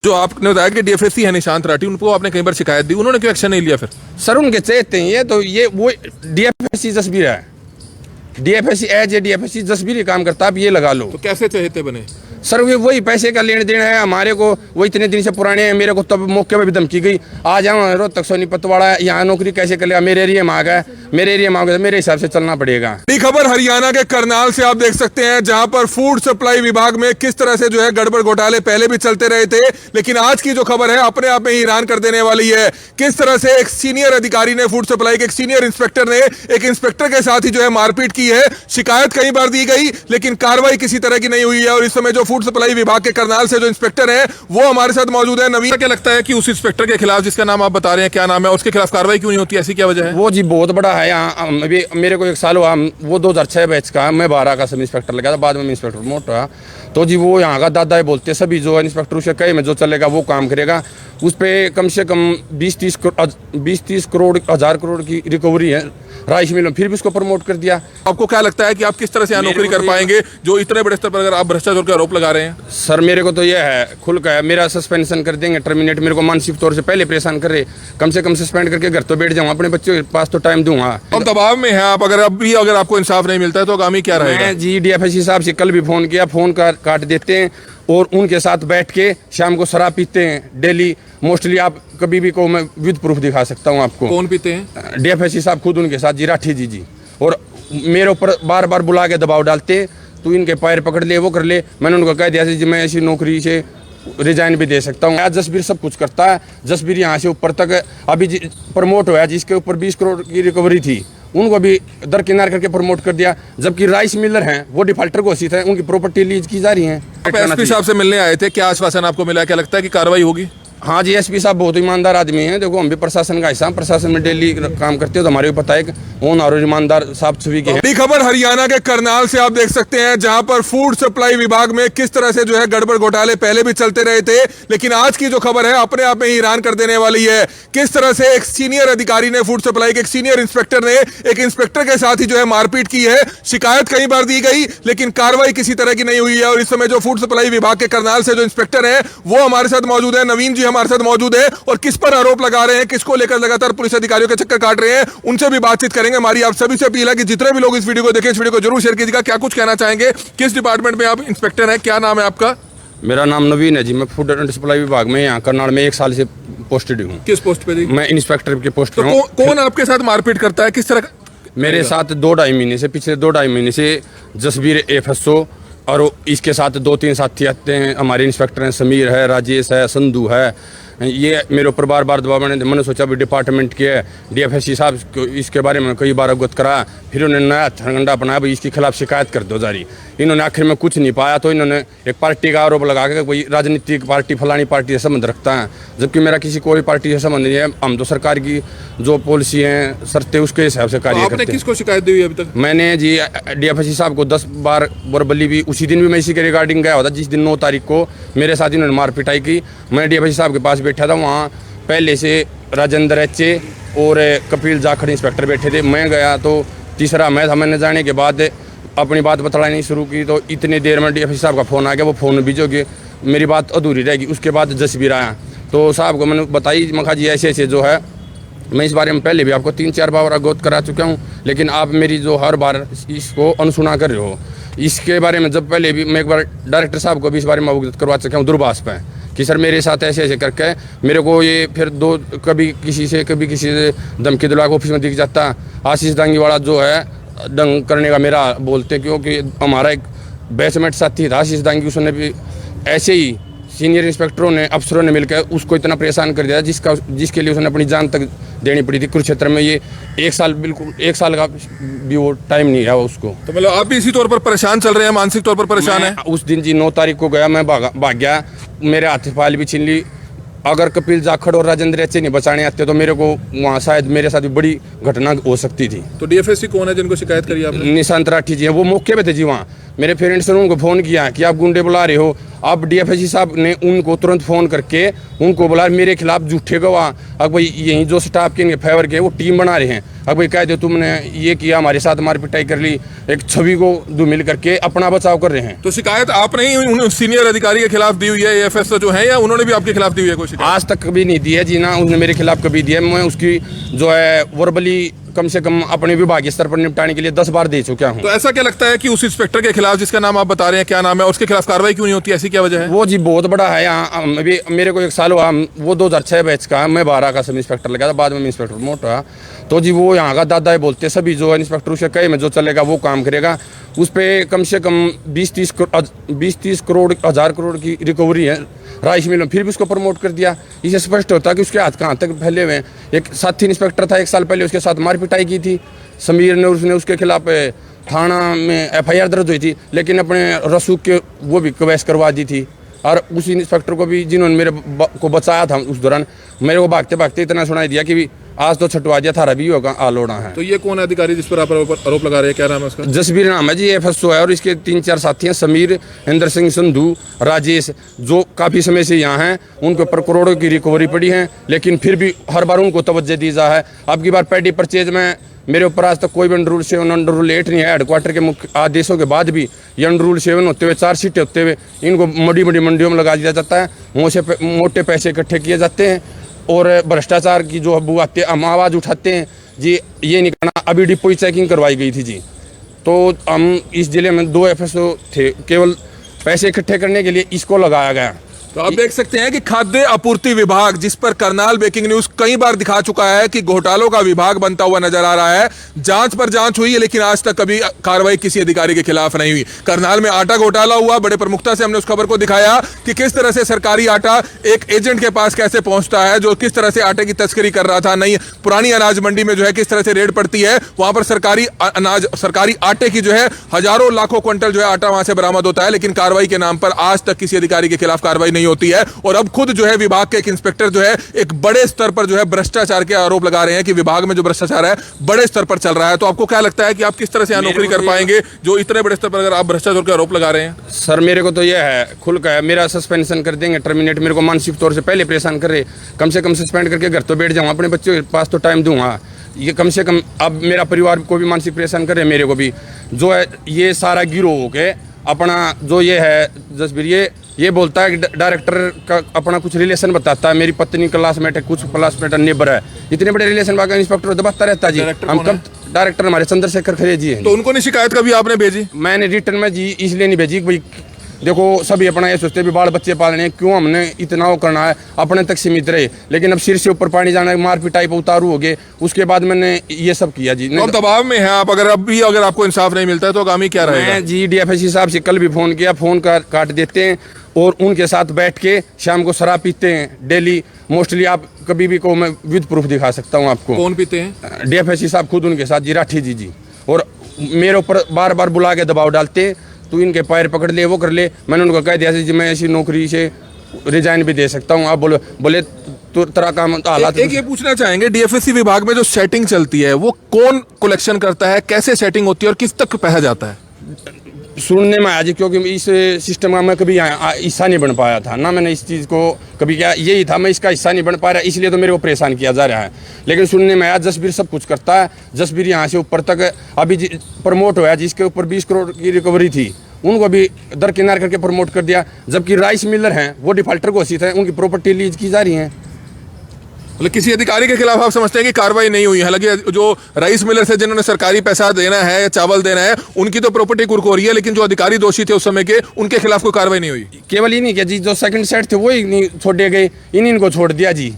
जो आपने बताया कि डीएफएससी है निशांत राठी, उनको आपने कई बार शिकायत दी, उन्होंने क्यों एक्शन नहीं लिया फिर? सर उनके चहेते हैं ये, तो ये वो डीएफएससी जसबीर है, DFSC as a DFSC Jasbir काम करता, आप ये लगा लो। तो कैसे चहेते बने? सर वे वही पैसे का लेन देन है हमारे को, वो इतने दिन से पुराने हैं। मेरे को तब मौके पे भी धमकी गई, आ जाओ रोहतक सोनीपत वाला है, यहाँ नौकरी कैसे कर लेगा, मेरे एरिया में आ गया, मेरे एरिया में आ गया, मेरे हिसाब से चलना पड़ेगा। बड़ी खबर हरियाणा के करनाल से आप देख सकते हैं, जहां पर फूड सप्लाई विभाग में किस तरह से जो है गड़बड़ घोटाले पहले भी चलते रहे थे, लेकिन आज की जो खबर है अपने आप में ही हैरान कर देने वाली है। किस तरह से एक सीनियर अधिकारी ने, फूड सप्लाई के एक सीनियर इंस्पेक्टर ने एक इंस्पेक्टर के साथ ही जो है मारपीट की है। शिकायत कई बार दी गई लेकिन कार्रवाई किसी तरह की नहीं हुई है। और इस समय जो फूड सप्लाई विभाग के करनाल से जो इंस्पेक्टर है वो हमारे साथ मौजूद है। नवीन, क्या लगता है कि उस इंस्पेक्टर के खिलाफ, जिसका नाम आप बता रहे हैं, क्या नाम है, उसके खिलाफ कार्रवाई क्यों नहीं होती, ऐसी क्या वजह है? वो जी बहुत बड़ा है यहाँ, मेरे को 1 साल हुआ, वो 2006 बैच का, मैं 12 का सब इंस्पेक्टर लगा था, बाद में इंस्पेक्टर प्रमोट हुआ। तो जी वो यहाँ का दादा बोलते सभी जो इंस्पेक्टर उसे कहे में जो चलेगा वो काम करेगा। उस पर कम से कम 20-30 करोड़ 1000 करोड़ की रिकवरी है राइस मिल में, फिर भी उसको प्रमोट कर दिया। आपको क्या लगता है कि आप किस तरह से यहाँ नौकरी कर पाएंगे जो इतने बड़े स्तर पर अगर आप भ्रष्टाचार के आरोप लगा रहे हैं? सर मेरे को तो यह है, खुल का है, मेरा सस्पेंशन कर देंगे, टर्मिनेट। मेरे को मानसिक तौर से पहले परेशान कर रहे, कम से कम सस्पेंड करके घर तो बैठ जाऊँ, अपने बच्चों के पास तो टाइम दूंगा। अब दबाव में है आप, अगर आपको इंसाफ नहीं मिलता है तो आगामी क्या रहेगा? जी डीएफएससी साहब से कल भी फोन किया, फोन काट देते हैं और उनके साथ बैठ के शाम को शराब पीते हैं डेली। मोस्टली आप कभी भी को मैं विद प्रूफ दिखा सकता हूँ आपको। कौन पीते हैं? डीएफएससी साहब खुद उनके साथ, जी राठी जी। और मेरे ऊपर बार बार बुला के दबाव डालते, तू इनके पैर पकड़ ले, वो कर ले। मैंने उनको कह दिया जी मैं ऐसी नौकरी से रिजाइन भी दे सकता हूँ। आज जसबीर सब कुछ करता है, जसबीर यहाँ से ऊपर तक अभी प्रमोट हुआ, जिसके ऊपर 20 करोड़ की रिकवरी थी उनको भी दरकिनार करके प्रमोट कर दिया। जबकि राइस मिलर हैं वो डिफाल्टर घोषित है, उनकी प्रॉपर्टी लीज की जा रही है। आप एसपी साहब से मिलने आए थे, क्या आश्वासन आपको मिला, क्या लगता है कि कार्रवाई होगी? हाँ जी एसपी साहब बहुत ईमानदार आदमी हैं। देखो हम भी प्रशासन का हिस्सा, प्रशासन में डेली काम करते हो तो हमारे को पता है कि ओन और ईमानदार साफ छवि के हैं। बड़ी खबर हरियाणा के करनाल से आप देख सकते हैं, जहां पर फूड सप्लाई विभाग में किस तरह से जो है गड़बड़ घोटाले पहले भी चलते रहे थे, लेकिन आज की जो खबर है अपने आप में ही हैरान कर देने वाली है। किस तरह से एक सीनियर अधिकारी ने, फूड सप्लाई के एक सीनियर इंस्पेक्टर ने एक इंस्पेक्टर के साथ ही जो है मारपीट की है। शिकायत कई बार दी गई लेकिन कार्रवाई किसी तरह की नहीं हुई है। और इस समय जो फूड सप्लाई विभाग के करनाल से जो इंस्पेक्टर है वो हमारे साथ मौजूद है। नवीन जी हमारे साथ मौजूद है और किस पर आरोप लगा रहे हैं, किसको लेकर लगातार पुलिस अधिकारियों के चक्कर काट रहे हैं, उनसे भी बातचीत करेंगे। हमारी आप सभी से अपील है कि जितने भी लोग इस वीडियो को देखें, इस वीडियो को जरूर शेयर कीजिएगा। क्या कुछ कहना चाहेंगे, किस डिपार्टमेंट में आप इंस्पेक्टर हैं, क्या नाम है आपका? मेरा नाम नवीन है जी, मैं फूड एंड सप्लाई विभाग में यहाँ करनाल में 1 साल से पोस्टेड हूँ। किस पोस्ट पे जी? मैं इंस्पेक्टर के पोस्ट पे हूँ। कौन आपके साथ मारपीट करता है, किस तरह? मेरे साथ 2-2.5 महीने से, पिछले 2-2.5 महीने से जसबीर एफएसओ और इसके साथ 2-3 साथी आते हैं हमारे इंस्पेक्टर हैं, समीर है, राजेश है, संधू है। ये मेरे ऊपर बार बार दबाव बने। मैंने सोचा भी डिपार्टमेंट के डीएफएससी साहब को इसके बारे में कई बार अवगत करा, फिर उन्होंने नया ठंडा अपनाया, भाई इसके खिलाफ शिकायत कर दो जारी। इन्होंने आखिर में कुछ नहीं पाया तो इन्होंने एक पार्टी का आरोप लगा के कोई राजनीतिक पार्टी फलानी पार्टी से संबंध रखता है, जबकि मेरा किसी कोई पार्टी से संबंध नहीं है। हम तो सरकार की जो पॉलिसी है शर्तें उसके हिसाब से कार्य करते हैं। किसको शिकायत दी हुई अभी तक? मैंने जी डीएफएससी साहब को 10 बार वर्बली भी, उसी दिन भी मैं इसी के रिगार्डिंग गया होता जिस दिन 9 तारीख को मेरे साथ इन्होंने मार पिटाई की। मैं डीएफएससी साहब के पास बैठा था, वहाँ पहले से राजेंद्र एचे और कपिल जाखड़ इंस्पेक्टर बैठे थे। मैं गया तो तीसरा मैं था। मैंने जाने के बाद अपनी बात बतानी शुरू की तो इतनी देर में डीएफएससी साहब का फ़ोन आ गया। वो फ़ोन बीजोगे मेरी बात अधूरी रहेगी। उसके बाद जसबीर आया तो साहब को मैंने बताई, मखा जी ऐसे ऐसे जो है, मैं इस बारे में पहले भी आपको 3-4 बार अवगत करा चुका हूँ, लेकिन आप मेरी जो हर बार इसको अनसुना कर रहे हो। इसके बारे में जब पहले भी मैं एक बार डायरेक्टर साहब को भी इस बारे में अवगत करवा चुका हूँ दूरभाष पे, कि सर मेरे साथ ऐसे ऐसे करके मेरे को ये फिर कभी किसी से धमकी दिला के ऑफिस में दिख जाता। आशीष दांगी वाला जो है दंग करने का मेरा बोलते, क्योंकि हमारा एक बैचमेट साथी था आशीष दांगी, उसने भी ऐसे ही सीनियर इंस्पेक्टरों ने, अफसरों ने मिलकर उसको इतना परेशान कर दिया जिसके लिए उसने अपनी जान तक देनी पड़ी थी। कुरुक्षेत्र में ये 1 साल, बिल्कुल 1 साल का भी वो टाइम नहीं है उसको। तो मतलब आप भी इसी तौर पर परेशान चल रहे हैं, मानसिक तौर पर परेशान है? उस दिन जी 9 तारीख को गया, मैं भाग गया, मेरे हाथ फाइल भी छीन ली। अगर कपिल जाखड़ और राजेंद्र एचे नहीं बचाने आते तो मेरे को वहाँ शायद मेरे साथ भी बड़ी घटना हो सकती थी। तो डीएफएससी कौन है जिनको शिकायत करी आपने? निशांत राठी जी हैं, वो मौके पे थे जी वहाँ। मेरे पेरेंट्स ने उनको फ़ोन किया कि आप गुंडे बुला रहे हो। अब डीएफएससी साहब ने उनको तुरंत फ़ोन करके उनको बोला मेरे खिलाफ झूठे गवाह, अब भाई यही जो स्टाफ के इनके फेवर के वो टीम बना रहे हैं, अब भाई कह दो तुमने ये किया, हमारे साथ मार पिटाई कर ली, एक छवि को दो मिल करके अपना बचाव कर रहे हैं। तो शिकायत आपने ही उन सीनियर अधिकारी के खिलाफ दी हुई है एएफएस जो है, या उन्होंने भी आपके खिलाफ दी हुई है कोई शिकायत? आज तक कभी नहीं दी है जी, ना उन्होंने मेरे खिलाफ कभी दिया है। मैं उसकी जो है वर्बली कम से कम अपने विभागीय स्तर पर निपटाने के लिए 10 बार दे चुका हूँ। तो ऐसा क्या लगता है कि उस इंस्पेक्टर के खिलाफ जिसका नाम आप बता रहे हैं, क्या नाम है, उसके खिलाफ कार्रवाई क्यों नहीं होती, ऐसी क्या वजह है? वो जी बहुत बड़ा है यहाँ, अभी मेरे को 1 साल हुआ, वो 2006 बैच का, मैं 12 का सब इंस्पेक्टर लगा था, बाद में इंस्पेक्टर प्रमोट हुआ। तो जी वो यहाँ का दादा बोलते सभी जो है इंस्पेक्टर उसके कहे में जो चलेगा वो काम करेगा, उस पर कम से कम 20-30 करोड़ 1000 करोड़ की रिकवरी है राइस मिल में, फिर भी उसको प्रमोट कर दिया। इससे स्पष्ट होता है कि उसके हाथ कहाँ तक फैले हुए हैं। एक साथी इंस्पेक्टर था 1 साल पहले, उसके साथ मार पिटाई की थी समीर ने, उसने उसके खिलाफ थाना में एफआईआर दर्ज हुई थी, लेकिन अपने रसूख के वो भी कवैस करवा दी थी। और उसी इंस्पेक्टर को भी जिन्होंने मेरे को बचाया था उस दौरान, मेरे को भागते भागते इतना सुनाई दिया कि आज तो छटवा दिया था, रवि होगा आलोड़ा है। तो ये कौन है अधिकारी जिस पर आप आरोप लगा रहे हैं, क्या नाम है उसका? जसबीर नाम है जी, एफएसओ है, और इसके 3-4 साथी हैं, समीर, इंद्र सिंह संधू, राजेश, जो काफ़ी समय से यहाँ हैं। उनके ऊपर करोड़ों की रिकवरी पड़ी है, लेकिन फिर भी हर बार उनको तवज्जो दी जा है। अब की बार पैडी परचेज में मेरे ऊपर आज तक कोई भी अंडर रूल 7 अंडर रूल 8 नहीं है। हेडक्वार्टर के मुख्य आदेशों के बाद भी ये अंडर रूल 7 होते हुए 4 सीटें होते हुए इनको बड़ी बड़ी मंडियों में लगा दिया जाता है, मोटे पैसे इकट्ठे किए जाते हैं, और भ्रष्टाचार की जो अबू आते हम आवाज़ उठाते हैं जी। ये नहीं करना, अभी डिपो चेकिंग करवाई गई थी जी, तो हम इस जिले में 2 एफएसओ थे, केवल पैसे इकट्ठे करने के लिए इसको लगाया गया। तो आप देख सकते हैं कि खाद्य आपूर्ति विभाग, जिस पर करनाल ब्रेकिंग न्यूज कई बार दिखा चुका है कि घोटालों का विभाग बनता हुआ नजर आ रहा है, जांच पर जांच हुई है, लेकिन आज तक कभी कार्रवाई किसी अधिकारी के खिलाफ नहीं हुई। करनाल में आटा घोटाला हुआ, बड़े प्रमुखता से हमने उस खबर को दिखाया कि किस तरह से सरकारी आटा एक एजेंट के पास कैसे पहुंचता है, जो किस तरह से आटे की तस्करी कर रहा था। नई पुरानी अनाज मंडी में जो है किस तरह से रेड पड़ती है, वहां पर सरकारी अनाज, सरकारी आटे की जो है हजारों लाखों क्विंटल जो है आटा वहां से बरामद होता है, लेकिन कार्रवाई के नाम पर आज तक किसी अधिकारी के खिलाफ कार्रवाई नहीं होती है। और अब खुद जो है विभाग के एक इंस्पेक्टर जो है एक बड़े स्तर पर जो है भ्रष्टाचार के आरोप लगा रहे हैं कि विभाग में जो भ्रष्टाचार है बड़े स्तर पर चल रहा है। तो आपको क्या लगता है कि आप किस तरह से यहाँ नौकरी कर पाएंगे जो इतने बड़े स्तर पर अगर आप भ्रष्टाचार के आरोप लगा रहे हैं? सर मेरे को तो यह है, खुल का है, मेरा सस्पेंशन कर देंगे, टर्मिनेट। मेरे को मानसिक तौर से पहले परेशान कर रहे, कम से कम सस्पेंड करके घर तो बैठ जाऊँ, अपने बच्चों के पास तो टाइम दूंगा। ये कम से कम अब मेरा परिवार को भी मानसिक परेशान कर रहे, मेरे को भी जो है ये सारा गिरोह हो के अपना जो ये है जसबीर ये बोलता है कि डायरेक्टर का अपना कुछ रिलेशन बताता है, मेरी पत्नी क्लासमेट है, कुछ क्लासमेट नेबर है, इतने बड़े रिलेशन बाकी इंस्पेक्टर दबाता रहता है जी। हम कब डायरेक्टर हमारे चंद्रशेखर खरे जी हैं। तो उनको नहीं शिकायत कभी आपने भेजी? मैंने रिटर्न में जी इसलिए नहीं भेजी, भाई देखो सभी अपना ये सोचते भी बाल बच्चे पालने हैं, क्यों हमने इतना वो करना है, अपने तक सीमित रहे। लेकिन अब सिर से ऊपर पानी जाना, मार पिटाई पर उतारू हो गए, उसके बाद मैंने ये सब किया जी। तो दबाव में है आप, अगर अब भी अगर आपको इंसाफ नहीं मिलता है तो आगामी क्या रहेगा? मैं जी डीएफएससी साहब से कल भी फोन किया, फोन काट देते हैं और उनके साथ बैठ के शाम को शराब पीते हैं डेली। मोस्टली आप कभी भी को मैं विद प्रूफ दिखा सकता हूँ आपको। कौन पीते हैं? डीएफएससी साहब खुद उनके साथ जी, राठी जी। और मेरे ऊपर बार बार बुला के दबाव डालते, तू इनके पैर पकड़ ले, वो कर ले। मैंने उनको कह दिया जी मैं ऐसी नौकरी से रिजाइन भी दे सकता हूँ। आप बोले तो तरह का हालात। एक ये पूछना चाहेंगे, डीएफएससी विभाग में जो सेटिंग चलती है वो कौन कलेक्शन करता है, कैसे सेटिंग होती है और किस तक पहुंचा जाता है? सुनने में आया जी, क्योंकि इस सिस्टम का मैं कभी हिस्सा नहीं बन पाया था ना, मैंने इस चीज़ को कभी क्या, यही था मैं इसका हिस्सा नहीं बन पा रहा, इसलिए तो मेरे को परेशान किया जा रहा है। लेकिन सुनने में आया जसबीर सब कुछ करता है, जसबीर यहाँ से ऊपर तक अभी प्रमोट हुआ, जिसके ऊपर 20 करोड़ की रिकवरी थी उनको भी दरकिनार करके प्रमोट कर दिया। जबकि राइस मिलर हैं वो डिफाल्टर घोषित है, उनकी प्रॉपर्टी लीज की जा रही है। मतलब किसी अधिकारी के खिलाफ आप समझते हैं कि कार्रवाई नहीं हुई है? हालांकि जो राइस मिलर से जिन्होंने सरकारी पैसा देना है या चावल देना है उनकी तो प्रॉपर्टी कुर्क हो रही है, लेकिन जो अधिकारी दोषी थे उस समय के उनके खिलाफ कोई कार्रवाई नहीं हुई। केवल ही नहीं किया जी, जो सेकंड सेट थे वो ही नहीं छोड़े गए, इनको छोड़ दिया जी।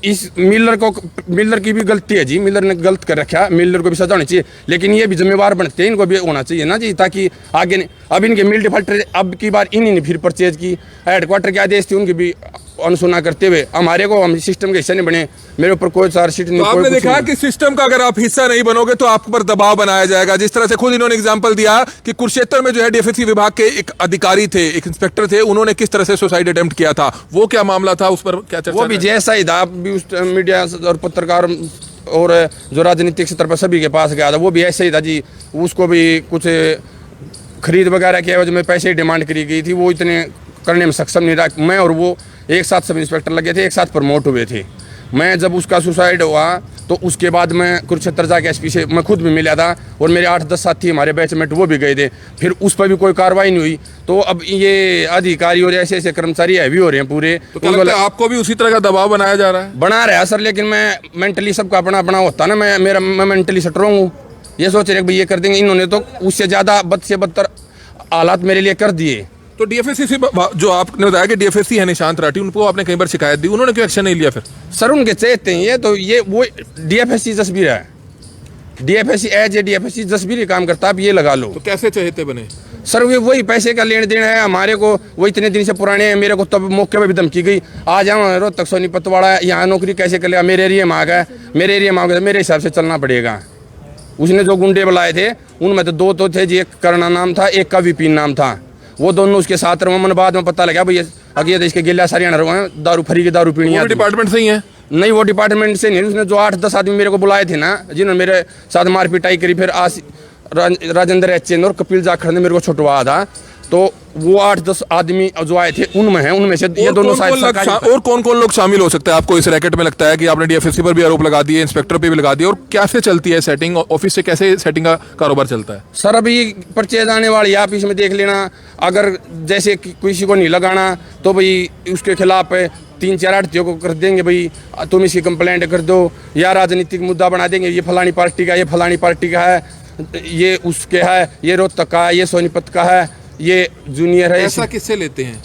इस मिलर की भी गलती है जी, मिलर ने गलत कर रखा, मिलर को भी सजा होनी चाहिए, लेकिन ये भी जिम्मेवार बनते हैं, इनको भी होना चाहिए ना जी, ताकि आगे अब इनके मिल डिफाल्टर अब की बार इन्हीं ने फिर परचेज की, हेडक्वार्टर के आदेश थे उनकी भी अनसुना करते हुए हमारे को, हम सिस्टम के हिस्सा नहीं बने, मेरे ऊपर कोई चार्जशीट नहीं। तो आपने देखा कि सिस्टम का अगर आप हिस्सा नहीं बनोगे तो आप पर दबाव बनाया जाएगा। जिस तरह से खुद इन्होंने एग्जांपल दिया कि कुरुक्षेत्र में जो है डीएफएससी विभाग के एक अधिकारी थे, एक इंस्पेक्टर थे, उन्होंने किस तरह से सुसाइड अटेम्प्ट किया था, वो क्या मामला था, उस पर क्या चर्चा? वो भी जैसा ही था, भी उस मीडिया और पत्रकार और जो राजनीतिक स्तर पर सभी के पास गया था, वो भी ऐसे ही था जी। उसको भी कुछ खरीद वगैरह के एवज में पैसे डिमांड करी गई थी, वो इतने करने में सक्षम नहीं रहा। मैं और वो एक साथ सब इंस्पेक्टर लगे थे, एक साथ प्रमोट हुए थे। मैं जब उसका सुसाइड हुआ तो उसके बाद मैं कुरुक्षेत्र जाके एसपी से मैं खुद भी मिला था, और मेरे 8-10 साथी हमारे बैचमेट वो भी गए थे। फिर उस पर भी कोई कार्रवाई नहीं हुई। तो अब ये अधिकारी और ऐसे ऐसे कर्मचारी हैवी हो रहे हैं पूरे। तो क्या लगता है आपको भी उसी तरह का दबाव बनाया जा रहा है? बना रहा है सर, लेकिन मैं मेंटली सबका अपना अपना होता ना, मैं मेंटली स्ट्रांग हूँ। ये सोच रहे भाई ये कर देंगे, इन्होंने तो उससे ज़्यादा बद से बदतर हालात मेरे लिए कर दिए। तो डीएफएससी से जो आपने बताया कि डीएफएससी है निशांत राठी, उनको आपने कई बार शिकायत दी, उन्होंने क्यों एक्शन नहीं लिया फिर? सर उनके चहेते हैं ये, तो ये वो डीएफएससी जसबीर है, DFSC as a DFSC Jasbir ही काम करता है। आप ये लगा लो। तो कैसे चहेते बने? सर वही पैसे का लेन देन है हमारे को, वो इतने दिन से पुराने हैं। मेरे को तब मौके पे भी धमकी गई, आ जाओ रोहतक सोनीपत वाला, यहाँ नौकरी कैसे कर लिया, मेरे एरिया में आ गया, मेरे एरिया में आ गया, मेरे हिसाब से चलना पड़ेगा। उसने जो गुंडे बुलाए थे उनमें तो 2 तो थे जी, एक करना नाम था, एक का विपिन नाम था। वो दोनों उसके साथ रहे। मैंने बाद में पता लगा भाई अगे इसके गिल्ला हरियाणा रहे, दारू फरी की दारू पीनी है। डिपार्टमेंट से ही है? नहीं, वो डिपार्टमेंट से नहीं। उसने जो 8-10 आदमी मेरे को बुलाए थे ना, जिन्होंने मेरे साथ मारपीटाई करी, फिर राजेंद्र एच और कपिल जाखड़ ने मेरे को छुटवाया था। तो वो 8-10 आदमी जो आए थे उनमें से ये दोनों शायद सरकारी। और कौन कौन लोग शामिल हो सकते हैं आपको इस रैकेट में लगता है? कि आपने डीएफएससी पर भी आरोप लगा दिए, इंस्पेक्टर पे भी लगा दिए, और कैसे चलती है सेटिंग? ऑफिस से कैसे सेटिंग का कारोबार चलता है? सर अभी परचेज आने वाली आप इसमें देख लेना। अगर जैसे किसी को नहीं लगाना तो भाई उसके खिलाफ 3-4 आड़तियों को कर देंगे, भाई तुम इसकी कंप्लेंट कर दो, या राजनीतिक मुद्दा बना देंगे, ये फलानी पार्टी का, ये फलानी पार्टी का है, ये उसके है, ये रोहतक का है, ये सोनीपत का है, ये जूनियर है। पैसा किससे लेते हैं?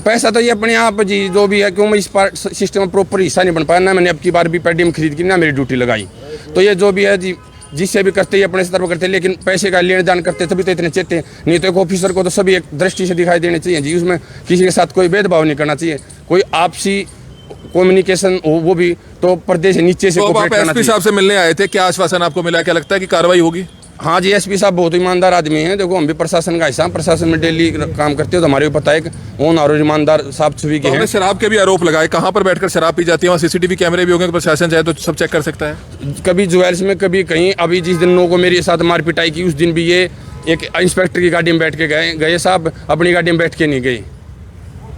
पैसा तो ये अपने आप जी जो भी है, क्यों मैं इस सिस्टम में प्रॉपर हिस्सा नहीं बन पाया ना। मैंने अब की बार भी पेडीएम खरीद की ना, मेरी ड्यूटी लगाई। तो ये जो भी है जी, जिससे भी करते हैं अपने स्तर पर करते हैं, लेकिन पैसे का लेन देन करते तभी तो इतने चेते। नहीं तो एक ऑफिसर को तो सभी एक दृष्टि से दिखाई देने चाहिए जी, उसमें किसी के साथ कोई भेदभाव नहीं करना चाहिए, कोई आपसी कम्युनिकेशन हो, वो भी तो पर्दे से नीचे से। तो आप एसपी साहब से मिलने आए थे, क्या आश्वासन आपको मिला? क्या लगता है कि कार्रवाई होगी? हाँ जी, एसपी साहब बहुत ईमानदार आदमी हैं। देखो हम भी प्रशासन का हिस्सा, प्रशासन में डेली काम करते हो, तो हमारे को पता है कि ओन और ईमानदार साफ छवि के हैं। शराब के भी आरोप लगाए, कहाँ पर बैठकर शराब पी जाती है? वहाँ सीसीटीवी कैमरे भी होंगे, प्रशासन चाहे तो सब चेक कर सकता है। कभी ज्वेल्स में, कभी कहीं। अभी जिस दिन लोगों को मेरे साथ मारपिटाई की, उस दिन भी ये एक इंस्पेक्टर की गाड़ी में बैठ के गए साहब, अपनी गाड़ी में बैठ के नहीं गए।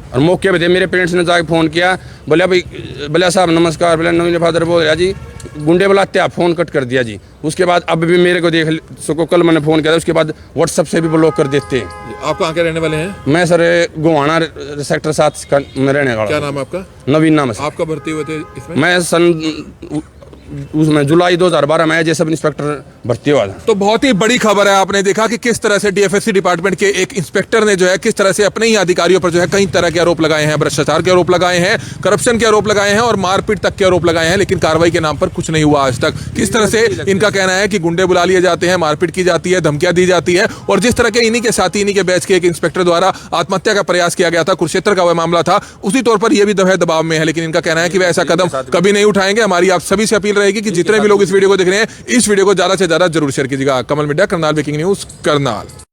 और मौके पे थे, मेरे पेरेंट्स ने जाकर फ़ोन किया, बोले भाई, बोले साहब नमस्कार, बोले नवीन फादर बोल रहा जी, गुंडे बुलाते आप, फ़ोन कट कर दिया जी। उसके बाद अब भी मेरे को देख सको, कल मैंने फ़ोन किया था, उसके बाद व्हाट्सअप से भी ब्लॉक कर देते हैं। आप कहाँ के रहने वाले हैं? मैं सर गोहाना सेक्टर 7 का मैं रहने वाला। क्या नाम है आपका? नवीन नाम है। आप कब भर्ती हुए थे इसमें? मैं उसमें जुलाई 2012 में एज ए सब इंस्पेक्टर भर्ती हुआ था। तो बहुत ही बड़ी खबर है। आपने देखा कि किस तरह से डीएफएससी डिपार्टमेंट के एक इंस्पेक्टर ने जो है किस तरह से अपने ही अधिकारियों पर जो है कई तरह के आरोप लगाए हैं, भ्रष्टाचार के आरोप लगाए हैं, करप्शन के आरोप लगाए हैं और मारपीट तक के आरोप लगाए हैं, लेकिन कार्रवाई के नाम पर कुछ नहीं हुआ आज तक। किस तरह से इनका कहना है कि गुंडे बुला लिए जाते हैं, मारपीट की जाती है, धमकियां दी जाती है, और जिस तरह के इन्हीं के साथी, इन्हीं के बैच के एक इंस्पेक्टर द्वारा आत्महत्या का प्रयास किया गया था, कुरुक्षेत्र का वह मामला था, उसी तौर पर यह भी दबाव में है। लेकिन इनका कहना है कि वे ऐसा कदम कभी नहीं उठाएंगे। हमारी आप सभी से अपील रहेगी कि जितने भी लोग इस वीडियो को देख रहे हैं, इस वीडियो को ज्यादा से ज्यादा जरूर शेयर कीजिएगा। Kamal media, Karnal breaking news, Karnal.